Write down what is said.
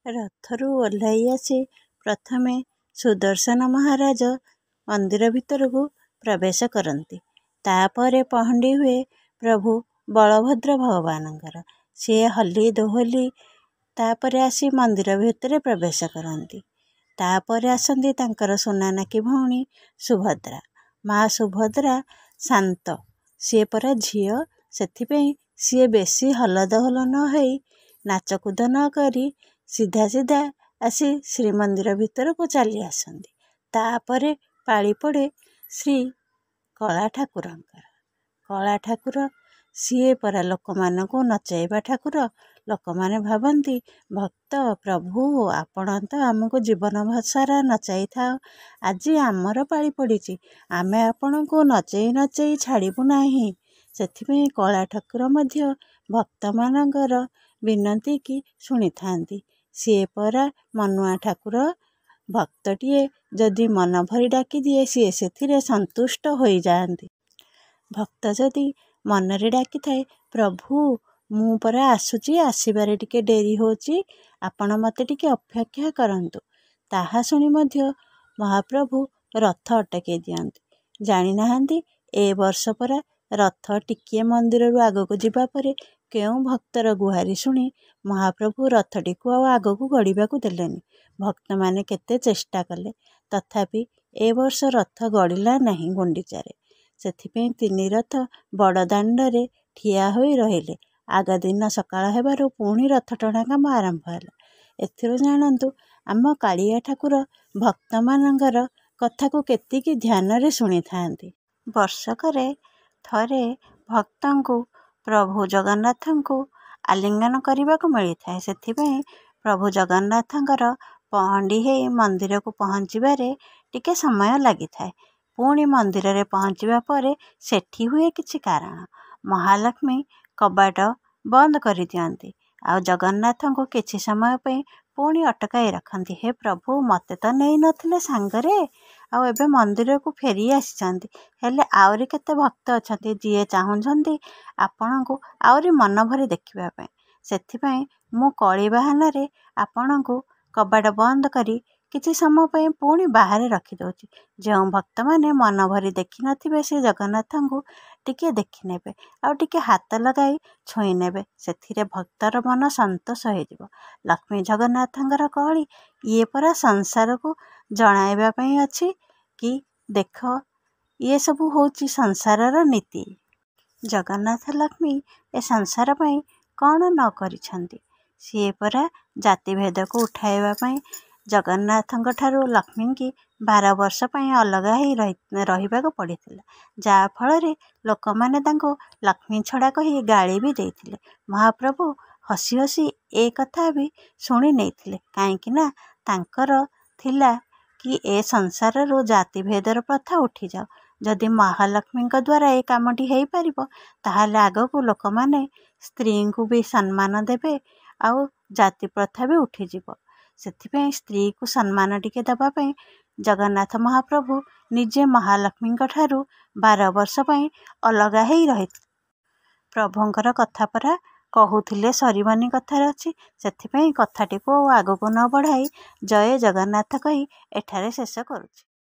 ରଥରୁ ଓହ୍ଲାଇ ଆସି ପ୍ରଥମେ ସୁଦର୍ଶନ ମହାରାଜ ମନ୍ଦିର ଭିତରକୁ ପ୍ରବେଶ କରନ୍ତି। ତାପରେ ପହଣ୍ଡି ହୁଏ ପ୍ରଭୁ ବଳଭଦ୍ର ଭଗବାନଙ୍କର। ସିଏ ହଲି ଦୋହଲି ତାପରେ ଆସି ମନ୍ଦିର ଭିତରେ ପ୍ରବେଶ କରନ୍ତି। ତାପରେ ଆସନ୍ତି ତାଙ୍କର ସୁନାନାକି ଭଉଣୀ ସୁଭଦ୍ରା। ମା ସୁଭଦ୍ରା ଶାନ୍ତ, ସିଏ ପରା ଝିଅ, ସେଥିପାଇଁ ସିଏ ବେଶୀ ହଲଦହଲ ନ ହୋଇ ନାଚକୁଦ ନ କରି ସିଧା ସିଧା ଆସି ଶ୍ରୀମନ୍ଦିର ଭିତରକୁ ଚାଲି ଆସନ୍ତି। ତାପରେ ପାଳି ପଡ଼େ ଶ୍ରୀ କଳା ଠାକୁରଙ୍କର। କଳା ଠାକୁର ସିଏ ପରା ଲୋକମାନଙ୍କୁ ନଚାଇବା ଠାକୁର। ଲୋକମାନେ ଭାବନ୍ତି ଭକ୍ତ, ପ୍ରଭୁ ଆପଣ ତ ଆମକୁ ଜୀବନ ସାରା ନଚାଇଥାଅ, ଆଜି ଆମର ପାଳି ପଡ଼ିଛି, ଆମେ ଆପଣଙ୍କୁ ନଚେଇ ନଚେଇ ଛାଡ଼ିବୁ ନାହିଁ। ସେଥିପାଇଁ କଳା ଠାକୁର ମଧ୍ୟ ଭକ୍ତମାନଙ୍କର ବିନତି କି ଶୁଣିଥାନ୍ତି। ସିଏ ପରା ମନୁଆ ଠାକୁର। ଭକ୍ତଟିଏ ଯଦି ମନ ଭରି ଡାକିଦିଏ ସିଏ ସେଥିରେ ସନ୍ତୁଷ୍ଟ ହୋଇଯାଆନ୍ତି। ଭକ୍ତ ଯଦି ମନରେ ଡାକିଥାଏ, ପ୍ରଭୁ ମୁଁ ପରା ଆସୁଛି, ଆସିବାରେ ଟିକେ ଡେରି ହେଉଛି, ଆପଣ ମୋତେ ଟିକେ ଅପେକ୍ଷା କରନ୍ତୁ, ତାହା ଶୁଣି ମଧ୍ୟ ମହାପ୍ରଭୁ ରଥ ଅଟକେଇ ଦିଅନ୍ତି। ଜାଣିନାହାନ୍ତି ଏ ବର୍ଷ ପରା ରଥ ଟିକିଏ ମନ୍ଦିରରୁ ଆଗକୁ ଯିବା ପରେ କେଉଁ ଭକ୍ତର ଗୁହାରି ଶୁଣି ମହାପ୍ରଭୁ ରଥଟିକୁ ଆଉ ଆଗକୁ ଗଡ଼ିବାକୁ ଦେଲେନି। ଭକ୍ତମାନେ କେତେ ଚେଷ୍ଟା କଲେ, ତଥାପି ଏ ବର୍ଷ ରଥ ଗଡ଼ିଲା ନାହିଁ ଗୁଣ୍ଡିଚାରେ। ସେଥିପାଇଁ ତିନି ରଥ ବଡ଼ଦାଣ୍ଡରେ ଠିଆ ହୋଇ ରହିଲେ। ଆଗ ଦିନ ସକାଳ ହେବାରୁ ପୁଣି ରଥ ଟଣା କାମ ଆରମ୍ଭ ହେଲା। ଏଥିରୁ ଜାଣନ୍ତୁ ଆମ କାଳିଆ ଠାକୁର ଭକ୍ତମାନଙ୍କର କଥାକୁ କେତିକି ଧ୍ୟାନରେ ଶୁଣିଥାନ୍ତି। ବର୍ଷକରେ ଥରେ ଭକ୍ତଙ୍କୁ ପ୍ରଭୁ ଜଗନ୍ନାଥଙ୍କୁ ଆଲିଙ୍ଗନ କରିବାକୁ ମିଳିଥାଏ। ସେଥିପାଇଁ ପ୍ରଭୁ ଜଗନ୍ନାଥଙ୍କର ପହଣ୍ଡି ହେଇ ମନ୍ଦିରକୁ ପହଞ୍ଚିବାରେ ଟିକେ ସମୟ ଲାଗିଥାଏ। ପୁଣି ମନ୍ଦିରରେ ପହଞ୍ଚିବା ପରେ ସେଠି ହୁଏ କିଛି କାରଣ। ମହାଲକ୍ଷ୍ମୀ କବାଟ ବନ୍ଦ କରିଦିଅନ୍ତି ଆଉ ଜଗନ୍ନାଥଙ୍କୁ କିଛି ସମୟ ପାଇଁ ପୁଣି ଅଟକାଇ ରଖନ୍ତି। ହେ ପ୍ରଭୁ, ମୋତେ ତ ନେଇ ନଥିଲେ ସାଙ୍ଗରେ, ଆଉ ଏବେ ମନ୍ଦିରକୁ ଫେରି ଆସିଛନ୍ତି, ହେଲେ ଆହୁରି କେତେ ଭକ୍ତ ଅଛନ୍ତି ଯିଏ ଚାହୁଁଛନ୍ତି ଆପଣଙ୍କୁ ଆହୁରି ମନ ଭରି ଦେଖିବା ପାଇଁ। ସେଥିପାଇଁ ମୁଁ କଳି ବାହାନାରେ ଆପଣଙ୍କୁ କବାଟ ବନ୍ଦ କରି କିଛି ସମୟ ପାଇଁ ପୁଣି ବାହାରେ ରଖିଦେଉଛି। ଯେଉଁ ଭକ୍ତମାନେ ମନ ଭରି ଦେଖିନଥିବେ ସେ ଜଗନ୍ନାଥଙ୍କୁ ଟିକେ ଦେଖିନେବେ ଆଉ ଟିକେ ହାତ ଲଗାଇ ଛୁଇଁ ନେବେ, ସେଥିରେ ଭକ୍ତର ମନ ସନ୍ତୋଷ ହୋଇଯିବ। ଲକ୍ଷ୍ମୀ ଜଗନ୍ନାଥଙ୍କର କଳି ଇଏ ପରା ସଂସାରକୁ ଜଣାଇବା ପାଇଁ ଅଛି କି ଦେଖ, ଇଏ ସବୁ ହେଉଛି ସଂସାରର ନୀତି। ଜଗନ୍ନାଥ ଲକ୍ଷ୍ମୀ ଏ ସଂସାର ପାଇଁ କ'ଣ ନ କରିଛନ୍ତି। ସିଏ ପରା ଜାତିଭେଦକୁ ଉଠାଇବା ପାଇଁ ଜଗନ୍ନାଥଙ୍କ ଠାରୁ ଲକ୍ଷ୍ମୀଙ୍କି 12 ବର୍ଷ ପାଇଁ ଅଲଗା ହେଇ ରହିବାକୁ ପଡ଼ିଥିଲା, ଯାହାଫଳରେ ଲୋକମାନେ ତାଙ୍କୁ ଲକ୍ଷ୍ମୀ ଛଡ଼ା କହି ଗାଳି ବି ଦେଇଥିଲେ। ମହାପ୍ରଭୁ ହସି ହସି ଏ କଥା ବି ଶୁଣି ନେଇଥିଲେ, କାହିଁକି ନା ତାଙ୍କର ଥିଲା କି ଏ ସଂସାରରୁ ଜାତିଭେଦର ପ୍ରଥା ଉଠିଯାଉ। ଯଦି ମହାଲକ୍ଷ୍ମୀଙ୍କ ଦ୍ୱାରା ଏ କାମଟି ହେଇପାରିବ, ତାହେଲେ ଆଗକୁ ଲୋକମାନେ ସ୍ତ୍ରୀଙ୍କୁ ବି ସମ୍ମାନ ଦେବେ ଆଉ ଜାତି ପ୍ରଥା ବି ଉଠିଯିବ। ସେଥିପାଇଁ ସ୍ତ୍ରୀକୁ ସମ୍ମାନ ଟିକେ ଦେବା ପାଇଁ ଜଗନ୍ନାଥ ମହାପ୍ରଭୁ ନିଜେ ମହାଲକ୍ଷ୍ମୀଙ୍କ ଠାରୁ 12 ବର୍ଷ ପାଇଁ ଅଲଗା ହେଇ ରହିଥିଲେ। ପ୍ରଭୁଙ୍କର କଥା ପରା କହୁଥିଲେ ସରିବନି କଥାରେ ଅଛି। ସେଥିପାଇଁ କଥାଟିକୁ ଆଉ ଆଗକୁ ନ ବଢ଼ାଇ ଜୟ ଜଗନ୍ନାଥ କହି ଏଠାରେ ଶେଷ କରୁଛି।